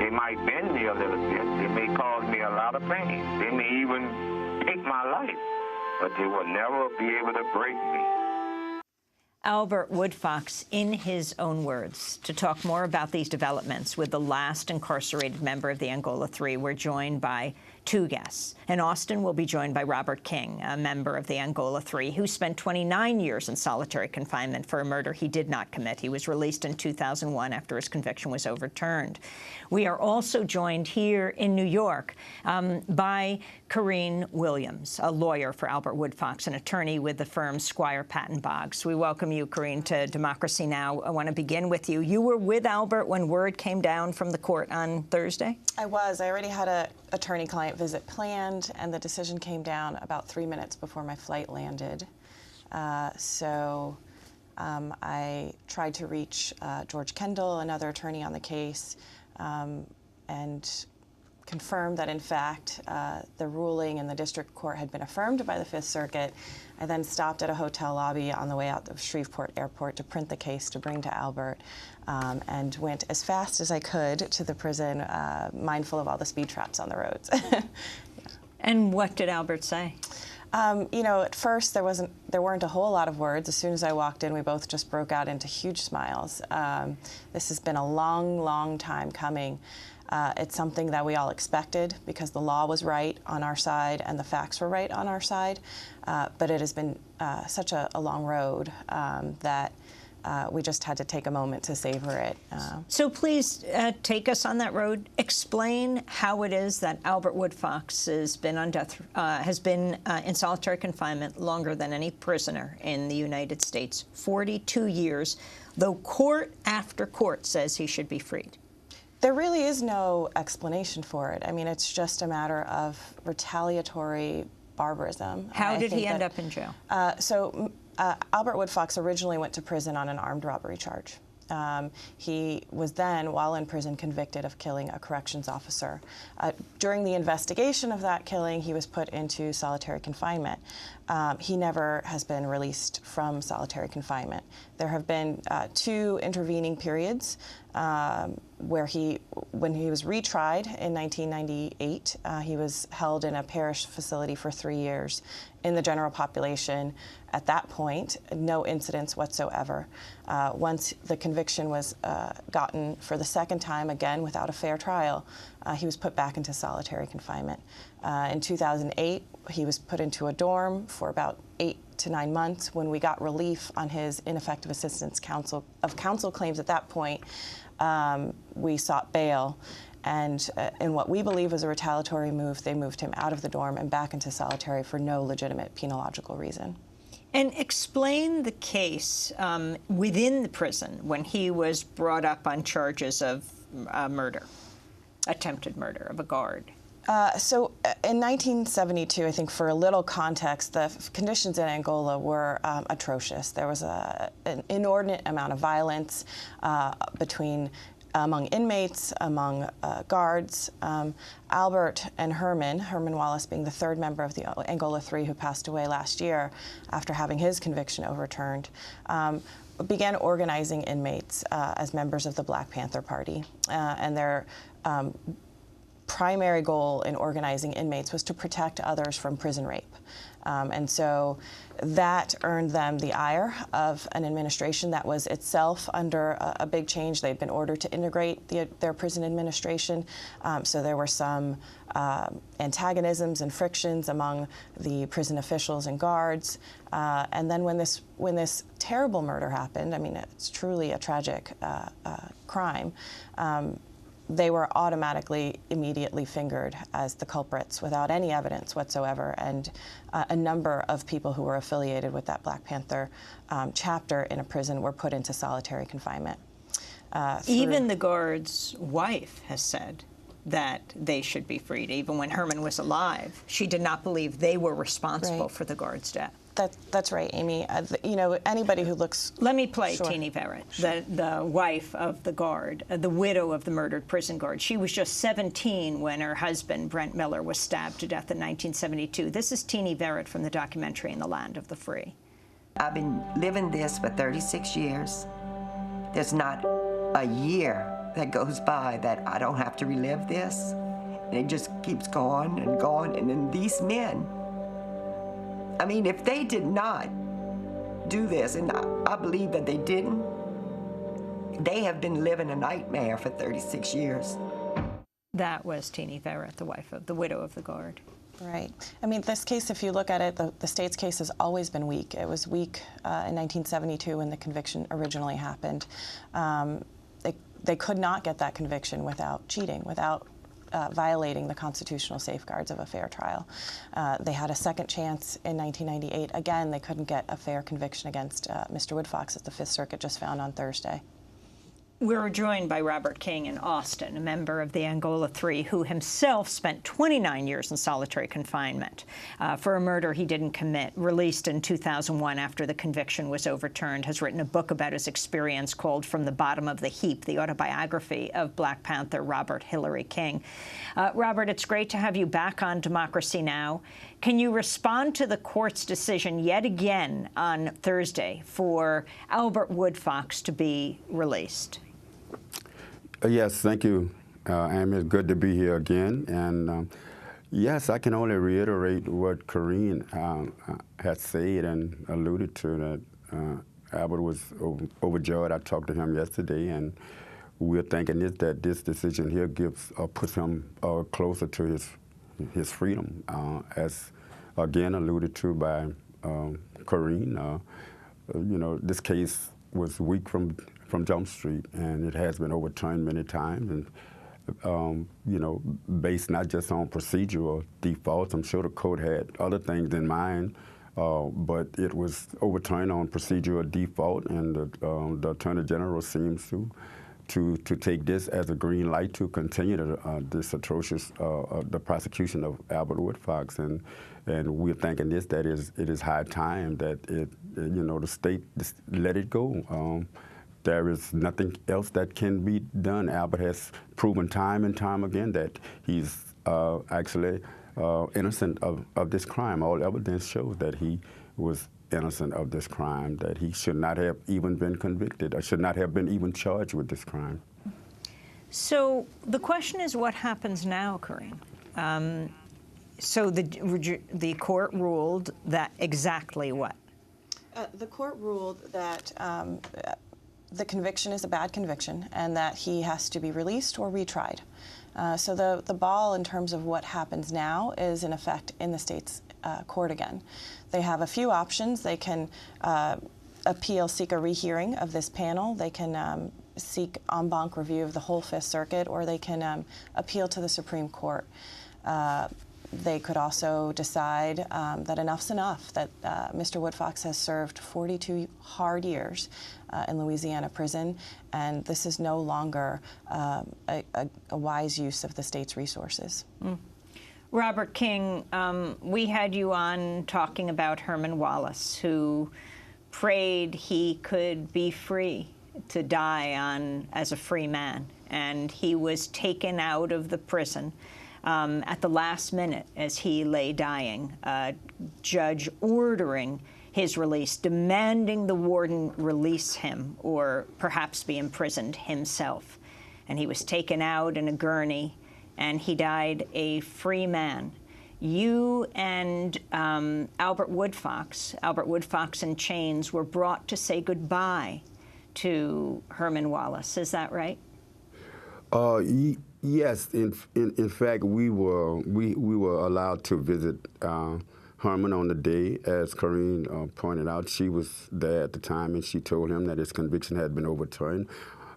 They might bend me a little bit. They may cause me a lot of pain. They may even take my life. But they will never be able to break me. Albert Woodfox, in his own words. To talk more about these developments with the last incarcerated member of the Angola Three, we're joined by two guests. In Austin, we'll be joined by Robert King, a member of the Angola Three, who spent 29 years in solitary confinement for a murder he did not commit. He was released in 2001 after his conviction was overturned. We are also joined here in New York by Corrine Williams, a lawyer for Albert Woodfox, an attorney with the firm Squire Patton Boggs. We welcome you, Corrine, to Democracy Now! I want to begin with you. You were with Albert when word came down from the court on Thursday? I was. I already had an attorney-client visit planned, and the decision came down about 3 minutes before my flight landed. So I tried to reach George Kendall, another attorney on the case, and confirmed that, in fact, the ruling in the district court had been affirmed by the Fifth Circuit. I then stopped at a hotel lobby on the way out of Shreveport Airport to print the case to bring to Albert, and went as fast as I could to the prison, mindful of all the speed traps on the roads. Yeah. And what did Albert say? You know, at first there weren't a whole lot of words. As soon as I walked in, we both just broke out into huge smiles. This has been a long, long time coming. It's something that we all expected because the law was right on our side and the facts were right on our side. But it has been such a long road that we just had to take a moment to savor it. So please take us on that road. Explain how it is that Albert Woodfox has been in solitary confinement longer than any prisoner in the United States, 42 years, though court after court says he should be freed. There really is no explanation for it. I mean, it's just a matter of retaliatory barbarism. How did he end up in jail? Albert Woodfox originally went to prison on an armed robbery charge. He was then, while in prison, convicted of killing a corrections officer. During the investigation of that killing, he was put into solitary confinement. He never has been released from solitary confinement. There have been 2 intervening periods where when he was retried in 1998, he was held in a parish facility for 3 years. In the general population, at that point, no incidents whatsoever. Once the conviction was gotten for the second time, again without a fair trial, he was put back into solitary confinement. In 2008, he was put into a dorm for about 8 to 9 months. When we got relief on his ineffective assistance of counsel claims at that point, we sought bail. And in what we believe was a retaliatory move, they moved him out of the dorm and back into solitary for no legitimate penological reason. And explain the case within the prison when he was brought up on charges of murder, attempted murder of a guard. So in 1972, I think for a little context, the conditions in Angola were atrocious. There was an inordinate amount of violence among inmates, among guards. Albert and Herman Wallace being the 3rd member of the Angola 3 who passed away last year after having his conviction overturned, began organizing inmates as members of the Black Panther Party. And their primary goal in organizing inmates was to protect others from prison rape. And so that earned them the ire of an administration that was itself under a big change. They'd been ordered to integrate their prison administration. So there were some antagonisms and frictions among the prison officials and guards. And then when this terrible murder happened, I mean, it's truly a tragic crime, they were automatically, immediately fingered as the culprits without any evidence whatsoever. And a number of people who were affiliated with that Black Panther chapter in a prison were put into solitary confinement. Even the guard's wife has said that they should be freed. Even when Herman was alive, she did not believe they were responsible for the guard's death. That's right, Amy. You know, anybody who looks... Let me play Teenie Verrett, the wife of the guard, the widow of the murdered prison guard. She was just 17 when her husband, Brent Miller, was stabbed to death in 1972. This is Teenie Verrett from the documentary In the Land of the Free. I've been living this for 36 years. There's not a year that goes by that I don't have to relive this. And it just keeps going and going. And then these men, I mean, if they did not do this, and I believe that they didn't, they have been living a nightmare for 36 years. That was Teenie Verrett, the widow of the guard. Right. I mean, this case, if you look at it, the state's case has always been weak. It was weak in 1972 when the conviction originally happened. They could not get that conviction without cheating, without violating the constitutional safeguards of a fair trial. They had a second chance in 1998. Again, they couldn't get a fair conviction against Mr. Woodfox, as the Fifth Circuit just found on Thursday. We're joined by Robert King in Austin, a member of the Angola 3, who himself spent 29 years in solitary confinement for a murder he didn't commit. Released in 2001 after the conviction was overturned, has written a book about his experience called From the Bottom of the Heap, the autobiography of Black Panther Robert Hillary King. Robert, it's great to have you back on Democracy Now! Can you respond to the court's decision yet again on Thursday for Albert Woodfox to be released? Yes, thank you, Amy. It's good to be here again. And, Yes, I can only reiterate what Corinne had said and alluded to, that Albert was overjoyed. I talked to him yesterday, and we're thinking that this decision here puts him closer to his freedom, as again alluded to by Corinne. You know, this case was weak from Jump Street, and it has been overturned many times. And you know, based not just on procedural defaults. I'm sure the court had other things in mind, but it was overturned on procedural default, and the Attorney General seems to take this as a green light to continue this atrocious the prosecution of Albert Woodfox, and we're thinking that it is high time that you know, the state let it go. There is nothing else that can be done. Albert has proven time and time again that he's actually innocent of this crime. All evidence shows that he was innocent of this crime, that he should not have even been convicted, or should not have been even charged with this crime. So the question is, what happens now, Corinne? So the court ruled that exactly what? The court ruled that the conviction is a bad conviction and that he has to be released or retried. So the ball in terms of what happens now is in effect in the state's court again. They have a few options. They can appeal, seek a rehearing of this panel. They can seek en banc review of the whole Fifth Circuit, or they can appeal to the Supreme Court. They could also decide that enough's enough, that Mr. Woodfox has served 42 hard years in Louisiana prison, and this is no longer a wise use of the state's resources. Robert King, we had you on talking about Herman Wallace, who prayed he could be free to die as a free man, and he was taken out of the prison at the last minute as he lay dying, judge ordering his release, demanding the warden release him or perhaps be imprisoned himself. And he was taken out in a gurney, and he died a free man. You and Albert Woodfox in chains, were brought to say goodbye to Herman Wallace. Is that right? Yes. In fact, we were allowed to visit Herman on the day. As Corinne pointed out, she was there at the time, and she told him that his conviction had been overturned.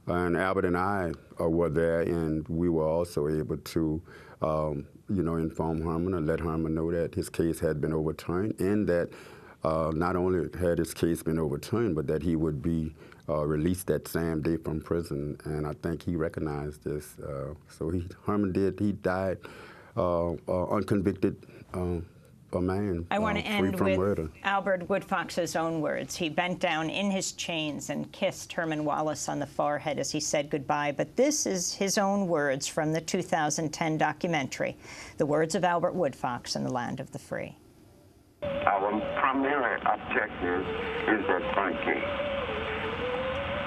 And Albert and I were there, and we were also able to, you know, inform Herman and let Herman know that his case had been overturned, and that not only had his case been overturned, but that he would be released that same day from prison. And I think he recognized this. So Herman died unconvicted, a man. I want to end with murder. Albert Woodfox's own words. He bent down in his chains and kissed Herman Wallace on the forehead as he said goodbye. But this is his own words from the 2010 documentary, The Words of Albert Woodfox in the Land of the Free. Our primary objective is that front gate.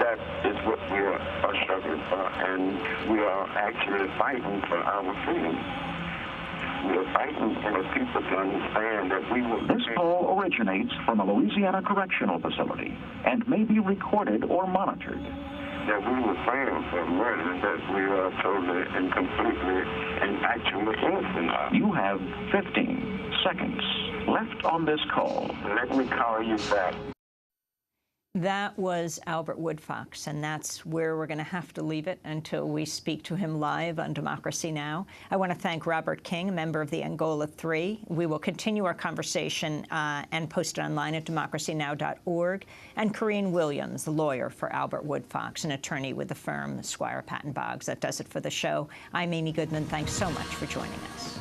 That is what we are struggling for, and we are actually fighting for our freedom. We are fighting for the people to understand that we will... This call originates from a Louisiana correctional facility and may be recorded or monitored. That we were praying for murder, that we are totally and completely and actually innocent of. You have 15 seconds left on this call. Let me call you back. That was Albert Woodfox, and that's where we're going to have to leave it until we speak to him live on Democracy Now! I want to thank Robert King, a member of the Angola 3. We will continue our conversation and post it online at democracynow.org. And Corinne Williams, the lawyer for Albert Woodfox, an attorney with the firm Squire Patton Boggs. That does it for the show. I'm Amy Goodman. Thanks so much for joining us.